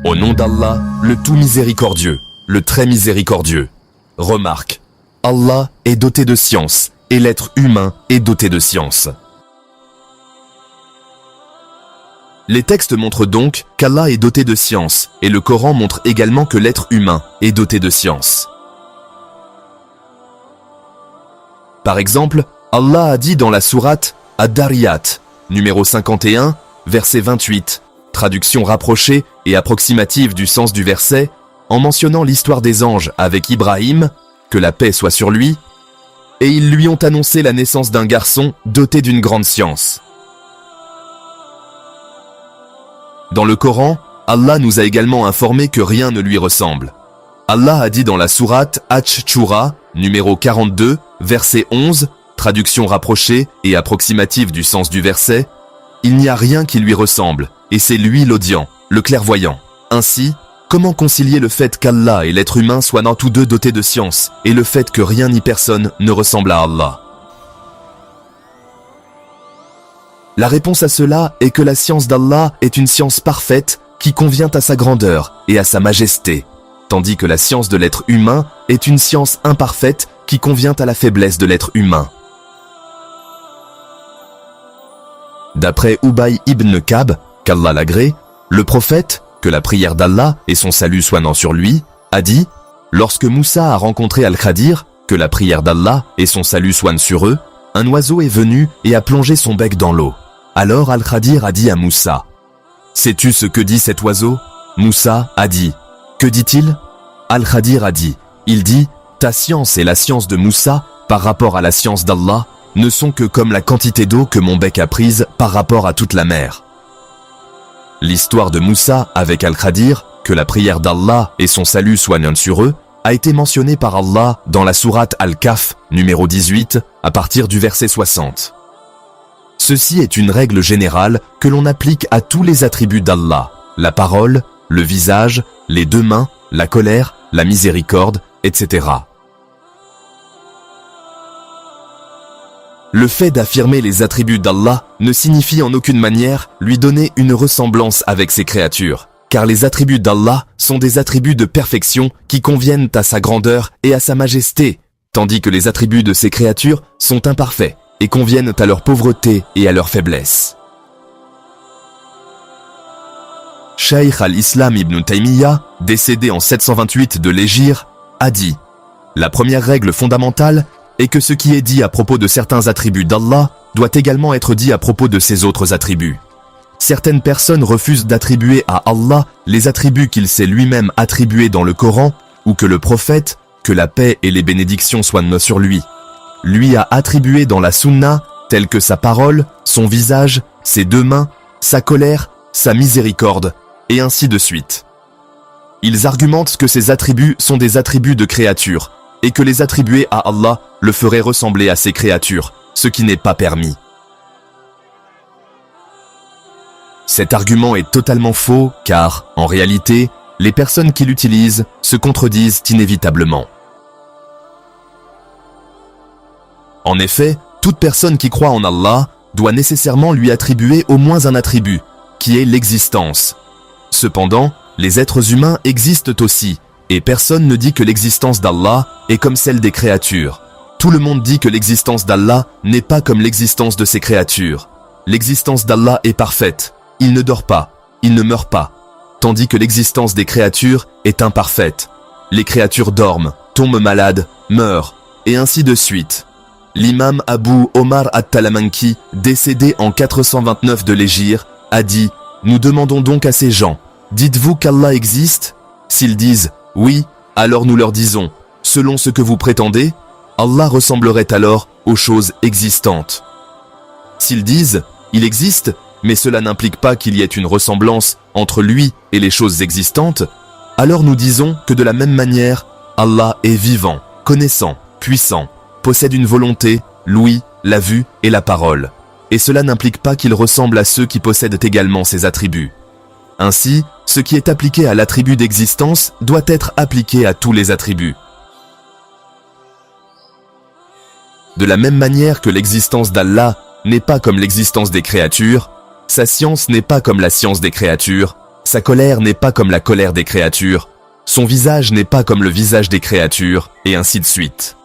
Au nom d'Allah, le tout miséricordieux, le très miséricordieux. Remarque, Allah est doté de science et l'être humain est doté de science. Les textes montrent donc qu'Allah est doté de science et le Coran montre également que l'être humain est doté de science. Par exemple, Allah a dit dans la sourate Ad-Dariyat, numéro 51, verset 28, traduction rapprochée et approximative du sens du verset, en mentionnant l'histoire des anges avec Ibrahim, que la paix soit sur lui, et ils lui ont annoncé la naissance d'un garçon doté d'une grande science. Dans le Coran, Allah nous a également informé que rien ne lui ressemble. Allah a dit dans la sourate Ash-Shura, numéro 42, verset 11, traduction rapprochée et approximative du sens du verset, « Il n'y a rien qui lui ressemble, et c'est lui l'audient, le clairvoyant. » Ainsi, comment concilier le fait qu'Allah et l'être humain soient tous deux dotés de science, et le fait que rien ni personne ne ressemble à Allah? La réponse à cela est que la science d'Allah est une science parfaite qui convient à sa grandeur et à sa majesté, tandis que la science de l'être humain est une science imparfaite qui convient à la faiblesse de l'être humain. D'après Ubay ibn Ka'b, qu'Allah l'agrée, le prophète, que la prière d'Allah et son salut soient sur lui, a dit « Lorsque Moussa a rencontré Al-Khadir, que la prière d'Allah et son salut soient sur eux, un oiseau est venu et a plongé son bec dans l'eau. Alors Al-Khadir a dit à Moussa « Sais-tu ce que dit cet oiseau ?» Moussa a dit « Que dit-il » Al-Khadir a dit « Il dit « Ta science et la science de Moussa, par rapport à la science d'Allah, ne sont que comme la quantité d'eau que mon bec a prise par rapport à toute la mer. » L'histoire de Moussa avec Al-Khadir, que la prière d'Allah et son salut soient sur eux, a été mentionnée par Allah dans la sourate Al-Kahf, numéro 18, à partir du verset 60. Ceci est une règle générale que l'on applique à tous les attributs d'Allah, la parole, le visage, les deux mains, la colère, la miséricorde, etc. Le fait d'affirmer les attributs d'Allah ne signifie en aucune manière lui donner une ressemblance avec ses créatures, car les attributs d'Allah sont des attributs de perfection qui conviennent à sa grandeur et à sa majesté, tandis que les attributs de ses créatures sont imparfaits et conviennent à leur pauvreté et à leur faiblesse. Shaykh al-Islam ibn Taymiyyah, décédé en 728 de l'Hégire, a dit « La première règle fondamentale est que ce qui est dit à propos de certains attributs d'Allah doit également être dit à propos de ses autres attributs. Certaines personnes refusent d'attribuer à Allah les attributs qu'il s'est lui-même attribués dans le Coran ou que le prophète, que la paix et les bénédictions soient sur lui, lui a attribué dans la Sunna, telles que sa parole, son visage, ses deux mains, sa colère, sa miséricorde, et ainsi de suite. Ils argumentent que ces attributs sont des attributs de créatures, et que les attribuer à Allah le ferait ressembler à ses créatures, ce qui n'est pas permis. Cet argument est totalement faux car, en réalité, les personnes qui l'utilisent se contredisent inévitablement. En effet, toute personne qui croit en Allah doit nécessairement lui attribuer au moins un attribut, qui est l'existence. Cependant, les êtres humains existent aussi, et personne ne dit que l'existence d'Allah est comme celle des créatures. Tout le monde dit que l'existence d'Allah n'est pas comme l'existence de ses créatures. L'existence d'Allah est parfaite. Il ne dort pas, il ne meurt pas. Tandis que l'existence des créatures est imparfaite. Les créatures dorment, tombent malades, meurent, et ainsi de suite. L'imam Abu Omar at-Talamanki, décédé en 429 de l'Hégire, a dit « Nous demandons donc à ces gens, dites-vous qu'Allah existe ? S'ils disent « Oui », alors nous leur disons « Selon ce que vous prétendez, Allah ressemblerait alors aux choses existantes. » S'ils disent « Il existe », mais cela n'implique pas qu'il y ait une ressemblance entre lui et les choses existantes, alors nous disons que de la même manière, Allah est vivant, connaissant, puissant, possède une volonté, l'ouïe, la vue et la parole. Et cela n'implique pas qu'il ressemble à ceux qui possèdent également ces attributs. Ainsi, ce qui est appliqué à l'attribut d'existence doit être appliqué à tous les attributs. De la même manière que l'existence d'Allah n'est pas comme l'existence des créatures, sa science n'est pas comme la science des créatures, Sa colère n'est pas comme la colère des créatures, son visage n'est pas comme le visage des créatures, et ainsi de suite.